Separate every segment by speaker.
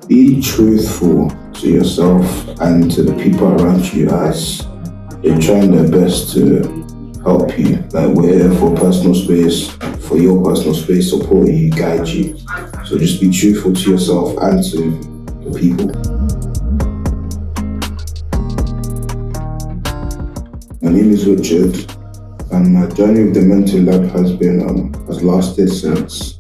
Speaker 1: Be truthful to yourself and to the people around you as they're trying their best to help you. Like we're here for personal space, for your personal space, support you, guide you. So just be truthful to yourself and to the people. My name is Richard, and my journey with the mental lab has lasted since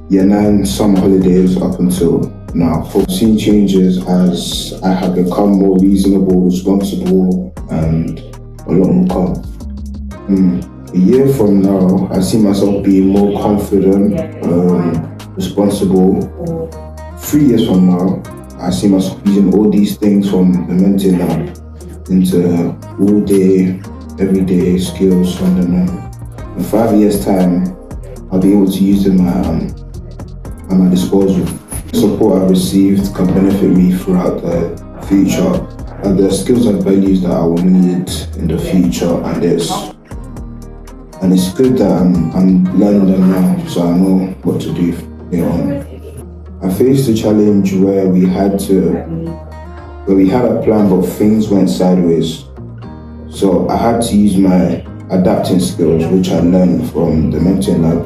Speaker 1: year 9 summer holidays up until now. I've seen changes as I have become more reasonable, responsible, and a lot more calm. A year from now, I see myself being more confident, responsible. 3 years from now, I see myself using all these things from the mental lab into all day, everyday skills. And then in 5 years' time, I'll be able to use them at my disposal. The support I've received can benefit me throughout the future, and the skills and values that I will need in the future. And it's good that I'm learning them now, so I know what to do later on. I faced a challenge where we had a plan, but things went sideways. So I had to use my adapting skills, which I learned from the mentoring lab,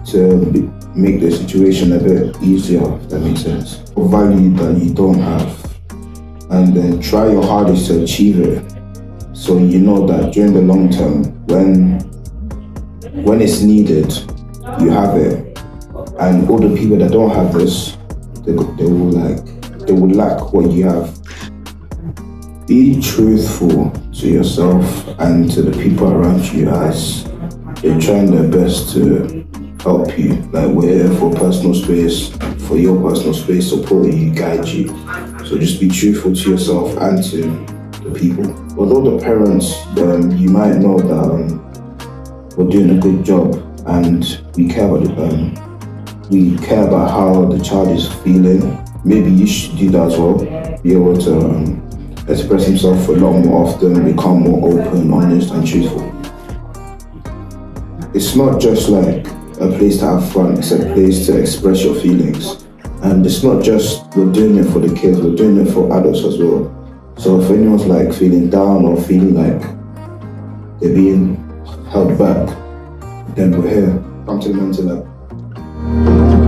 Speaker 1: to make the situation a bit easier, if that makes sense. Value that you don't have, and then try your hardest to achieve it. So you know that during the long term, when it's needed, you have it. And all the people that don't have this, they will lack what you have. Be truthful to yourself and to the people around you as they're trying their best to help you. Like we're here for personal space, for your personal space, support you, guide you. So just be truthful to yourself and to the people. Although the parents, you might know that we're doing a good job and we care about how the child is feeling. Maybe you should do that as well. Be able to express himself a lot more often, become more open, honest, and truthful. It's not just like a place to have fun, it's a place to express your feelings. And it's not just we're doing it for the kids, we're doing it for adults as well. So if anyone's like feeling down or feeling like they're being held back, then we're here. Come to the mental lab.